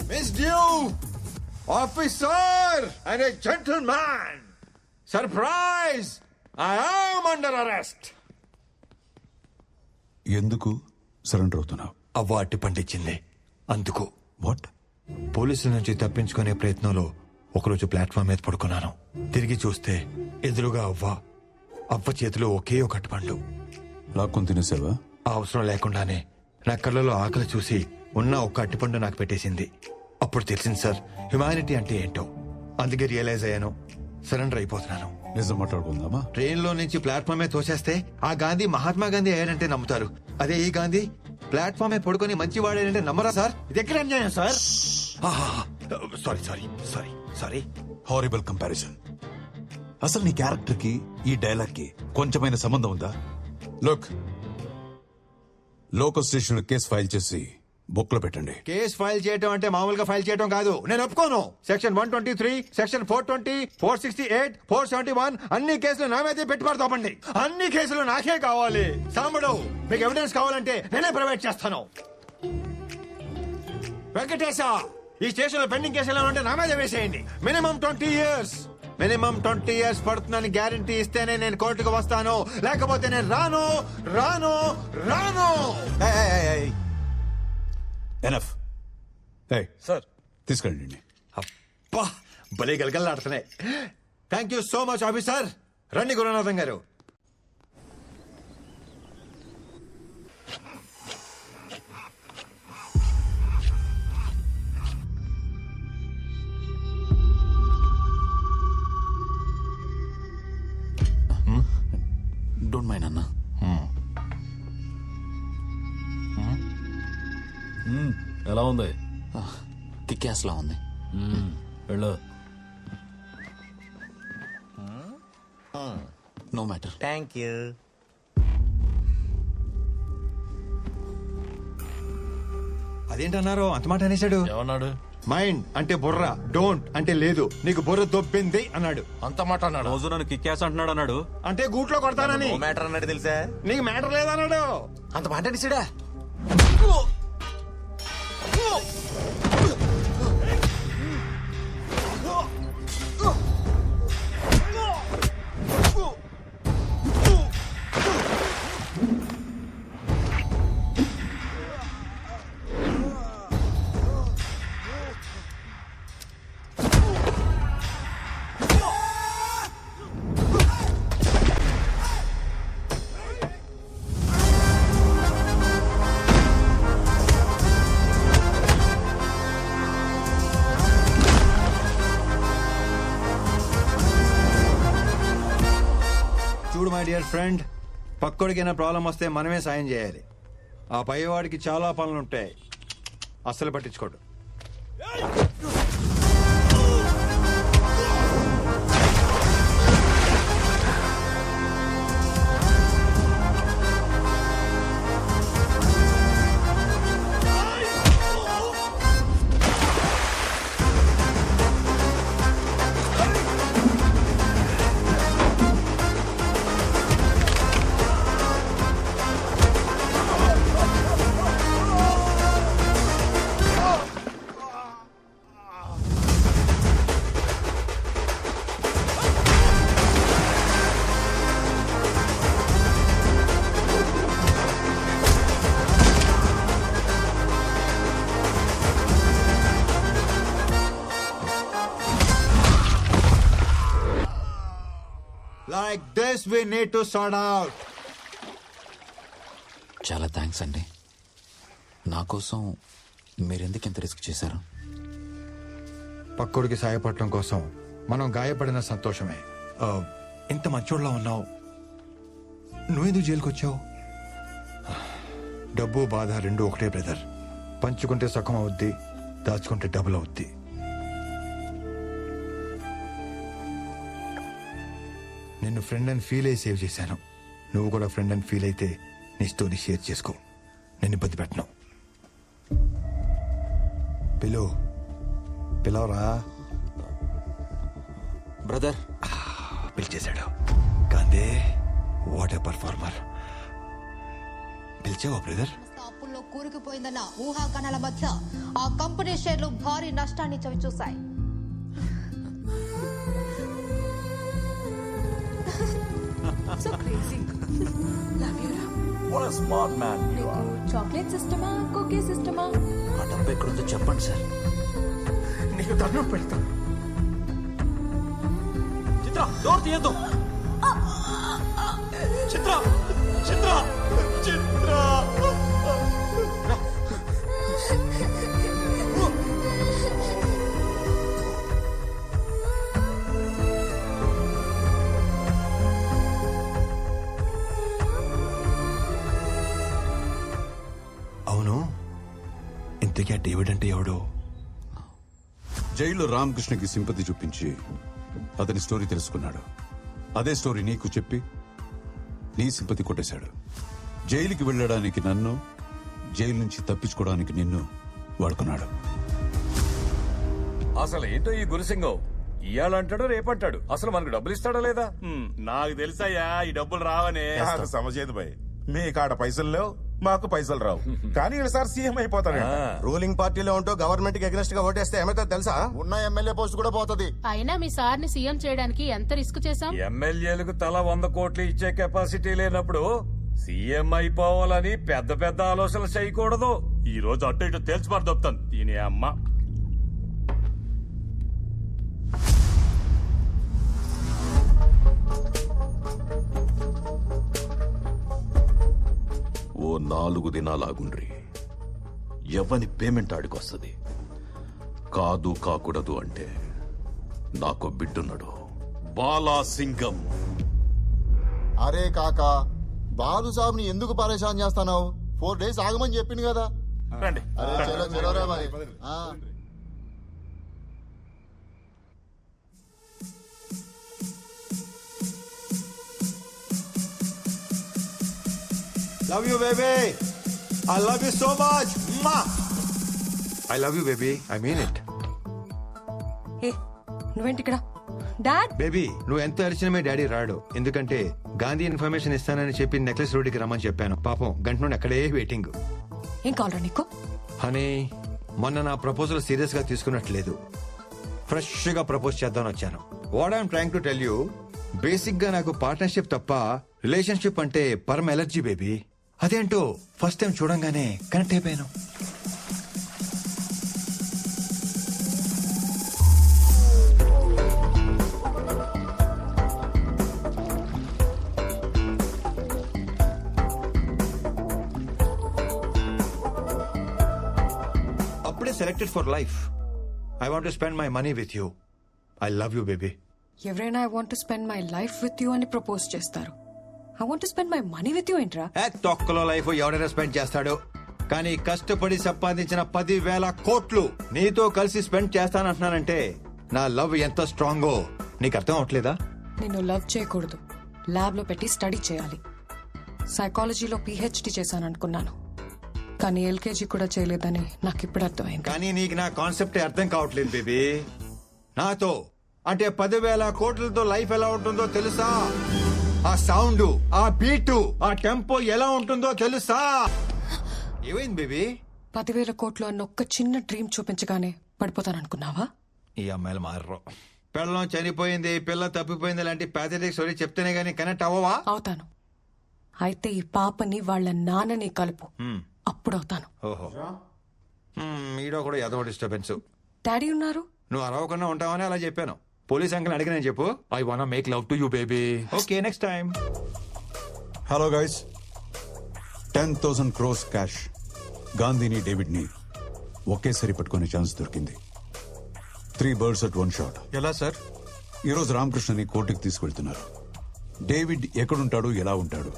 Miss Dew, officer and a gentleman. Surprise! I am under arrest. ఎందుకు surrender అవుతున్నావు? అవ్వ అట్టి పండించింది అందుకు. వాట్? పోలీసుల నుంచి తప్పించుకునే ప్రయత్నంలో ఒకరోజు ప్లాట్ఫామ్ మీద పడుకున్నాను. తిరిగి చూస్తే ఎదురుగా అవ్వ చేతిలో ఒకే ఒక అట్టిపండు. లాక్కొని తినేసావా? ఆ అవసరం లేకుండానే నా కళ్ళలో ఆకలి చూసి ఉన్న ఒక్క అట్టిపండు నాకు పెట్టేసింది. అప్పుడు తెలిసింది సార్, హ్యుమానిటీ అంటే ఏంటో. అందుకే రియలైజ్ అయ్యాను, సరెండర్ అయిపోతున్నాను. నిజం మాట్లాడుకుందామా? ట్రైన్ లో నుంచి ప్లాట్ఫామ్ మీద తోసేస్తే ఆ గాంధీ మహాత్మా గాంధీ అయ్యాడంటే నమ్ముతారు. అదే ఈ గాంధీ ప్లాట్ఫామ్ మీద పడుకొని మంచి వాడాడంటే నమ్మరా సార్? ఇది ఎక్కడ అన్యాయం sir? Sorry sorry sorry sorry. Horrible comparison. అసలు నీ క్యారెక్టర్ కి ఈ డైలాగ్ కి కొంచెమైన సంబంధం ఉందా? Look, local station case file చేసి బుక్ లో పెట్టండి. కేసు ఫైల్ చేయడం అంటే మామూలుగా ఫైల్ చేయడం కాదు. నేను ఒప్పుకోను. సెక్షన్ 123, సెక్షన్ 420, 468, 471 అన్ని కేసులు నా మీదే పెట్టి పడతామండి. అన్ని కేసులు నాకే కావాలి. సాంబడు, మీకు ఎవిడెన్స్ కావాలంటే నేనే ప్రొవైడ్ చేస్తాను. వెంకటేశ, ఈ స్టేషన్ లో పెండింగ్ కేసులు ఉంటే నా మీద వేసేయండి. Minimum 20 years. మినిమం 20 years పడుతుందని గ్యారంటీ ఇస్తేనే నేను కోర్టుకు వస్తాను, లేకపోతే నేను రాను రాను రాను. ఎనఫ్. సార్ తీసుకెళ్ళండి. అబ్బా, భలే గలగల్లాడుతున్నాయి. Thank you so much officer. రండి గురునాథం గారు. డోంట్ మైండ్ అన్నా. ఎలా ఉంది? కిక్యాస్ లా ఉంది. వెళ్ళు. No matter. Thank you. అదేంటన్నారు అంత మాట అనేసాడు? ఏమన్నాడు? మైండ్ అంటే బుర్ర, డోంట్ అంటే లేదు. నీకు బుర్ర దొబ్బింది అన్నాడు. అంత మాట అన్నాడు. రోజు నన్ను కిక్యాస్ అంటున్నాడు అన్నాడు. అంటే గూట్లో కొడతానని. మ్యాటర్ అన్నాడు తెలుసా? నీకు మ్యాటర్ లేదన్నాడు. అంత మాట అడిసాడా? చూడు మై డియర్ ఫ్రెండ్, పక్కోడికైనా ప్రాబ్లం వస్తే మనమే సాయం చేయాలి. ఆ పైవాడికి చాలా పనులుంటాయి, అస్సలు పట్టించుకోడు. Like this we need to sort out. చాలా థ్యాంక్స్ అండి. నా కోసం మీరెందుకు ఇంత రిస్క్ చేశారు? పక్కోడికి సాయపడటం కోసం మనం గాయపడిన సంతోషమే. ఇంత మంచోళ్ళ ఉన్నావు, నువ్వెందుకు జైలుకి వచ్చావు? డబ్బు బాధ రెండు ఒకటే బ్రదర్. పంచుకుంటే సుఖం అవుద్ది, దాచుకుంటే డబుల్ అవుద్ది. నిన్ను ఫ్రెండ్ అని ఫీల్ అయ్యి సేవ్ చేశాను. నువ్వు కూడా ఫ్రెండ్ అని ఫీల్ అయితే నీ స్టోరీ షేర్ చేసుకో. నేను ఇబ్బంది పెట్టను. పిలు, పిలవరా. బ్రదర్ పిలిచేశాడు. Gandhi what a performer. పిలిచావా బ్రదర్? అప్పుల్లో కూరుకుపోయిందన్న ఊహాగానాల మధ్య ఆ కంపెనీ షేర్లు భారీ నష్టాన్ని చవిచూశాయి. So crazy. Love you, Ram. What a smart man you are. Chocolate సిస్టమా కుకీ సిస్టమా? ఆ డబ్బు ఎక్కడుందో చెప్పండి సార్. నీకు దండం పెడతాను. చిత్ర డోర్ తీయద్దు. చిత్ర చిత్ర చిత్ర అవును, ఇంతకీ ఆ డేవిడ్ అంటే ఎవడు? జైల్లో రామకృష్ణకి సింపతి చూపించి అతని స్టోరీ తెలుసుకున్నాడు. అదే స్టోరీ నీకు చెప్పి నీ సింపతి కొట్టేశాడు. జైలుకి వెళ్ళడానికి నన్ను, జైలు నుంచి తప్పించుకోవడానికి నిన్ను వాడుకున్నాడు. అసలు ఏంటో ఈ గురుసింగం, ఇయ్యాలంటాడు రేపంటాడు. అసలు మనకు డబ్బులు ఇస్తాడా లేదా? నాకు తెలుసయ్యా ఈ డబ్బులు రావనే. నాకు సమజేది భయ్, మీ కాడ పైసలు లేవు, మాకు పైసలు రావు, కానీ ఈసారి సీఎం అయిపోతాడు. రూలింగ్ పార్టీలో ఉంటూ గవర్నమెంట్ కి అగెన్స్ట్ గా ఓటేస్తే ఏమైతే తెలుసా? ఉన్న ఎమ్మెల్యే పోస్ట్ కూడా పోతుంది. అయినా మీ సార్ని సీఎం చేయడానికి ఎంత రిస్క్ చేశాం? ఎమ్మెల్యేలకు తల 100 కోట్లు ఇచ్చే కెపాసిటీ లేనప్పుడు సీఎం అయిపోవాలని పెద్ద పెద్ద ఆలోచనలు చేయకూడదు. ఈ రోజు అటు ఇటు తేల్చి పరదొప్తాను దీని అమ్మ. ఓ 4 దినాలాగుండ్రి. ఎవని పేమెంట్ ఆడికొస్తుంది. కాదు కాకూడదు అంటే నాకు బిడ్డున్నాడు, బాలాసింగం. అరే కాకా, బాలు సాబ్ ని ఎందుకు పరేషాన్ చేస్తున్నావు? 4 days ఆగమని చెప్పింది కదా. రండి. అరే చలో చలో రే మరి. Love you, baby. I love you so much. Ma. I love you, baby. I mean it. ఏ నువ్వేంటి ఇక్కడ? డాడ్ బేబీ, నువ్వు ఎంత అరిచినా మీ డాడీ రాడు. ఎందుకంటే గాంధీ ఇన్ఫర్మేషన్ ఇస్తానని చెప్పి నెక్లెస్ రోడ్డుకి రమ్మని చెప్పాను. పాపం గంట నుండి అక్కడే వెయిటింగ్. ఏం కావాలా నీకు? హనీ, మొన్న నా ప్రపోజల్ సీరియస్ గా తీసుకున్నట్లేదు. ఫ్రెష్ గా ప్రపోజ్ చేద్దామని వచ్చాను. What I'm trying to tell you, basic గా నాకు పార్ట్నర్షిప్ తప్ప రిలేషన్షిప్ అంటే పరమ ఎలర్జీ బేబీ. అదేంటో ఫస్ట్ టైం చూడంగానే కనెక్ట్ అయిపోయాను. అప్పుడే selected for life. I want to spend my money with you. I love you baby. ఎవరైనా I want to spend my life with you అని ప్రపోజ్ చేస్తారు. I want to spend my money with you ఏంట్రా? తొక్కలో life ఎవడైనా spend చేస్తాడు, కానీ కష్టపడి సంపాదించిన 10,000 కోట్లు నీతో కలిసి స్పెండ్ చేస్తానంటున్నానంటే నా లవ్ ఎంత స్ట్రాంగో నీకు అర్థం అవట్లేదా? నిన్ను లవ్ చేయకూడదు, ల్యాబ్ లో పెట్టి స్టడీ చేయాలి. సైకాలజీలో PhD చేశాను అనుకున్నాను, కానీ LKG కూడా చేయలేదని నాకు ఇప్పుడు అర్థమైంది. కానీ నీకు నా కాన్సెప్ట్ అర్థం కావట్లేదు బేబీ. నాతో అంటే 10,000 కోట్లతో లైఫ్ ఎలా ఉంటుందో తెలుసా? ఆ సౌండ్, ఆ బీటు, ఆ టెంపో ఎలా ఉంటుందో తెలుసా? ఏమైంది బేబీ? 10,000 కోట్లు అన్న ఒక్క చిన్న డ్రీమ్ చూపించగానే పడిపోతాననుకున్నావా? ఈ అమ్మాయిలు మారరు. పిల్లం చనిపోయింది, పిల్ల తప్పిపోయింది లాంటి ప్యాథెటిక్ స్టోరీ చెప్తేనే గానీ కనెక్ట్ అవ్వవా? అవుతాను. అయితే ఈ పాపని వాళ్ళ నాన్నని కలుపు, అప్పుడు అవుతాను. ఓహో, ఈడో కూడా ఏదో డిస్టర్బెన్స్. డాడీ ఉన్నారు, నువ్వు అరవకుండా ఉంటావని అలా చెప్పాను. పోలీస్ అంకుల్ అడిగిన చెప్పు, I want make love to you baby. Okay, next time. Hello guys, 10,000 crores cash గాంధీని డేవిడ్ ని ఒకేసారి పట్టుకునే ఛాన్స్ దొరికింది. 3 birds at 1 shot. ఎలా సార్? ఈరోజు రామకృష్ణని కోర్టుకి తీసుకెళ్తున్నారు. డేవిడ్ ఎక్కడుంటాడు, ఎలా ఉంటాడు,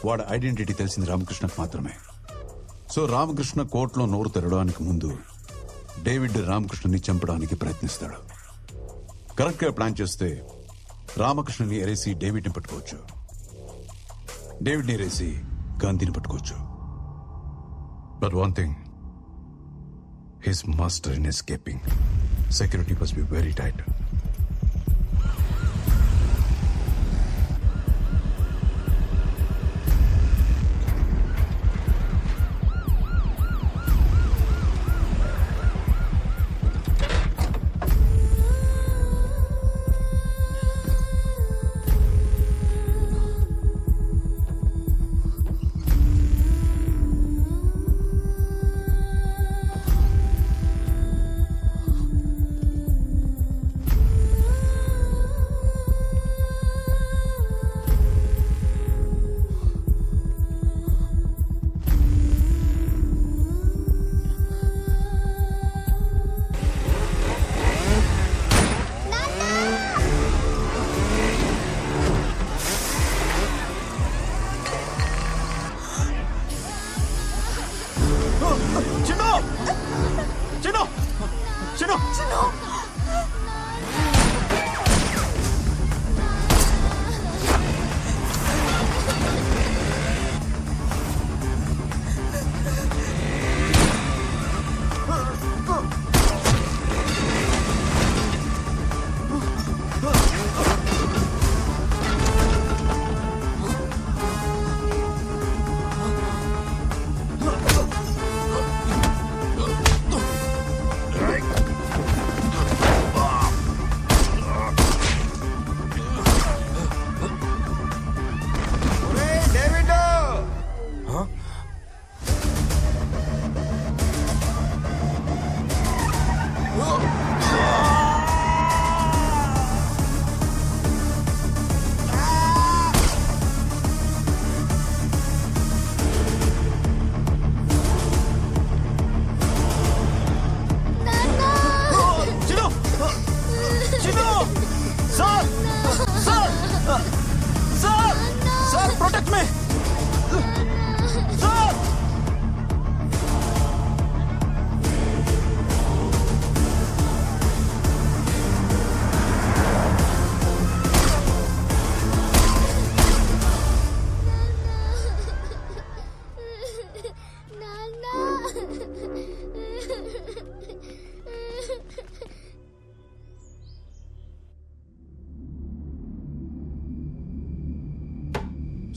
వాడి ఐడెంటిటీ తెలిసింది రామకృష్ణకు మాత్రమే. సో రామకృష్ణ కోర్టులో నోరు తెరవడానికి ముందు డేవిడ్ రామకృష్ణని చంపడానికి ప్రయత్నిస్తాడు. కరెక్ట్ గా ప్లాన్ చేస్తే రామకృష్ణని ఎరేసి డేవిడ్ ని పట్టుకోవచ్చు, డేవిడ్ ని ఎరేసి గాంధీని పట్టుకోవచ్చు. But one thing, his master in escaping. Security must be very tight.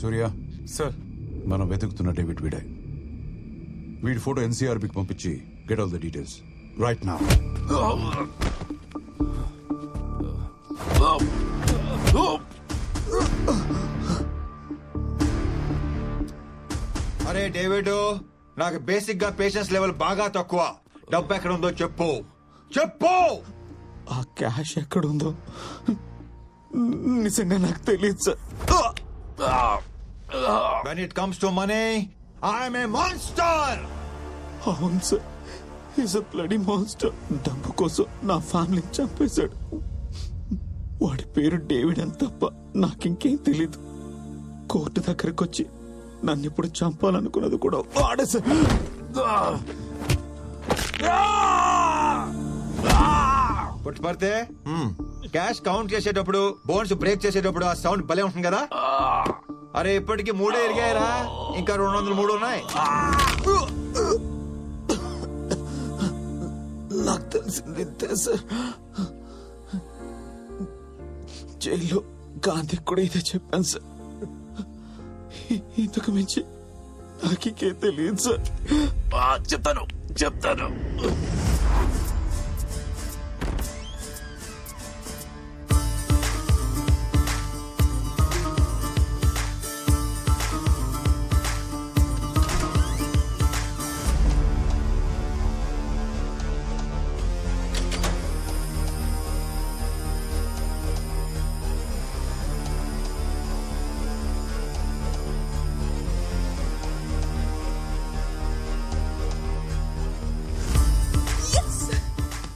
Surya sir, మనం వెతుకుతున్న డేవిడ్ వీడే. వీడి ఫోటో ఎన్సీఆర్బీకి పంపించి get all the details right now. అరే డేవిడ్, నాకు బేసిక్ గా పేషెన్స్ లెవెల్ బాగా తక్కువ. డబ్బు ఎక్కడ ఉందో చెప్పు చెప్పు. ఆ క్యాష్ ఎక్కడుందో నిజంగా నాకు తెలియదు sir. When it comes to money, I am a monster. అవును sir, is a bloody monster. డబ్బు కోసం నా ఫ్యామిలీ చంపేశాడు. వాడి పేరు డేవిడ్ అని తప్ప నాకింకేం తెలీదు. కోర్టు దగ్గరకు వచ్చి నన్ను ఇప్పుడు చంపాలనుకున్నది కూడా వాడే సార్. పుట్టుపడితే క్యాష్ కౌంట్ చేసేటప్పుడు, బోన్స్ బ్రేక్ చేసేటప్పుడు ఆ సౌండ్ భలే ఉంటుంది కదా. అరే ఇప్పటికి 3 ఎరిగాయరా, ఇంకా 203 ఉన్నాయి. నాకు తెలిసింది ఇంతే సార్. జైల్లో గాంధీ కూడా ఇదే చెప్పాను సార్. ఇంతకు మించి నాకే తెలియదు సార్. చెప్తాను.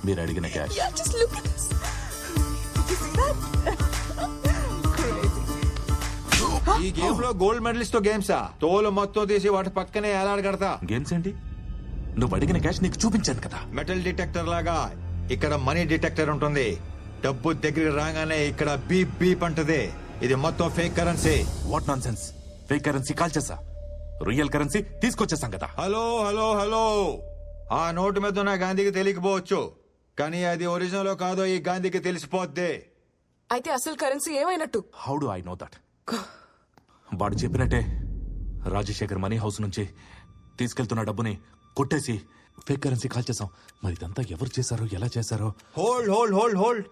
మీరు అడిగిన క్యాష్. ఈ గేమ్ లో గోల్డ్ మెడలిస్ట్ తో గేమ్సా? తోలు మొత్తం తీసి వాటి పక్కనే ఏలాడగడతా. గేమ్స్ ఏంటి? నువ్వు అడిగిన క్యాష్ నీకు చూపించాను కదా. మెటల్ డిటెక్టర్ లాగా ఇక్కడ మనీ డిటెక్టర్ ఉంటుంది. డబ్బు దగ్గర రాగానే ఇక్కడ బీప్ బీప్ అంటది. ఇది మొత్తం fake currency. What non sense. Fake currency call చేసా, రియల్ కరెన్సీ తీసుకొచ్చేసాం కదా. హలో, ఆ నోటు మీద ఉన్న గాంధీకి తెలియకపోవచ్చు, కానీ అది ఒరిజినల్ కాదో ఈ గాంధీకి తెలిసిపోద్ది. అయితే అసలు కరెన్సీ ఏమైనట్టు? How do I know that? వాడు చెప్పినట్టే రాజశేఖర్ మనీ హౌస్ నుంచి తీసుకెళ్తున్న డబ్బుని కొట్టేసి ఫేక్ కరెన్సీ కాల్ చేసాం. మరి ఇదంతా ఎవరు చేశారో ఎలా చేశారో. Hold hold hold hold.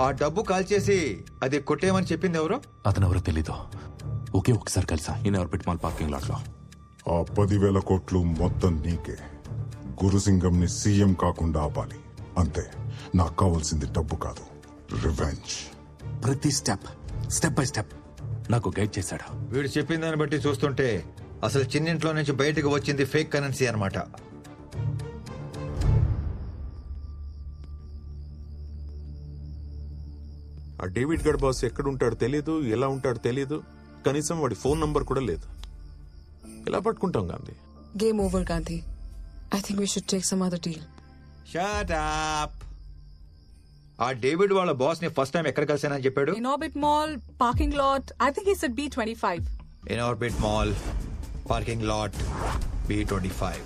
ఆ డబ్బు కాల్ చేసి అది కొట్టేయమని చెప్పింది ఎవరు? అతనెవరో తెలీదు. ఒకే ఒకసారి కలిసా in orbit mall parking lot లో. ఆ 10,000 కోట్లు మొత్తం నీకే. గురుసింగంని సీఎం కాకుండా ఆపాలి అంతే. నాకు కావాల్సింది డబ్బు కాదు, రివెంజ్. ప్రతి స్టెప్ బై స్టెప్ నాకు గైడ్ చేశాడు. వీడు చెప్పిన దాన్ని బట్టి చూస్తుంటే అసలు చిన్నింట్లో నుంచి బయటకు వచ్చింది ఫేక్ కరెన్సీ అన్నమాట. ఆ డేవిడ్ గడ్ బాస్ ఎక్కడ ఉంటాడో తెలియదు, ఎలా ఉంటాడో తెలియదు, కనీసం వాడి ఫోన్ నంబర్ కూడా లేదు. ఎలా పట్టుకుంటాం Gandhi? Game over Gandhi. I think we should take some other deal. Shut up. ఆ డేవిడ్ వాళ్ళ బాస్ ని ఫస్ట్ టైం ఎక్కడ కలిసానని చెప్పాడు? In orbit mall parking lot. I think he said B25. In orbit mall parking lot B25.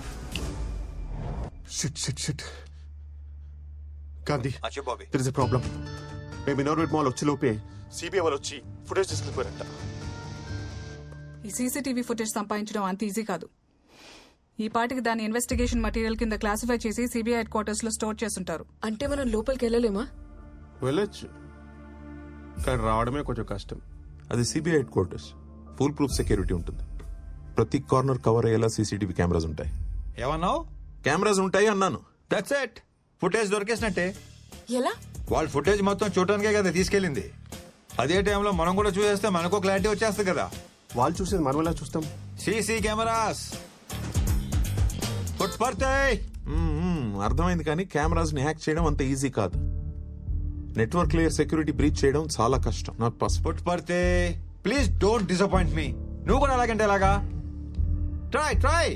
Shit Gandhi, Bobby, there is a problem. మేము Inorbit mall వచ్చి లోపే CBI వాళ్ళు వచ్చి ఫుటేజ్ తీసుకెళ్ళిపోయారంట. ఈ సీసీటీవీ ఫుటేజ్ సంపాదించడం అంత ఈజీ కాదు. ఈ పాటికి దాని ఇన్వెస్టిగేషన్ మెటీరియల్ కింద క్లాసిఫై చేసి సిబిఐ హెడ్ క్వార్టర్స్ లో స్టోర్ చేస్తుంటారు. అంటే మనం లోపలికి వెళ్ళలేమా? వెళ్ళొచ్చు, కానీ రావడమే కొంచెం కష్టం. అది CBI head quarters, full proof security ఉంటుంది. ప్రతి కార్నర్ కవర్ అయ్యేలా సీసీటీవీ కెమెరాస్ ఉంటాయి. ఏమన్నావు? కెమెరాస్ ఉంటాయి అన్నాను. That's it. ఫుటేజ్ దొరికేసినట్టే. ఎలా? వాళ్ళ ఫుటేజ్ మొత్తం చూడటానికే కదా తీసుకెళ్ళింది. అదే టైంలో మనం కూడా చూసేస్తే మనకు క్లారిటీ వచ్చేస్తుంది కదా. వాళ్ళు చూసేది మనం ఎలా చూస్తాం? CC cameras. పుట్పర్తాయ్. అర్థమైంది, కానీ కెమెరాస్ ని హ్యాక్ చేయడం అంత ఈజీ కాదు. నెట్వర్క్ లేయర్ సెక్యూరిటీ బ్రీచ్ చేయడం చాలా కష్టం. నాకు పుట్పర్తే, ప్లీజ్ డోంట్ డిసప్పాయింట్ మీ. నువ్వు కూడా అలాగంటే ఎలాగా? ట్రై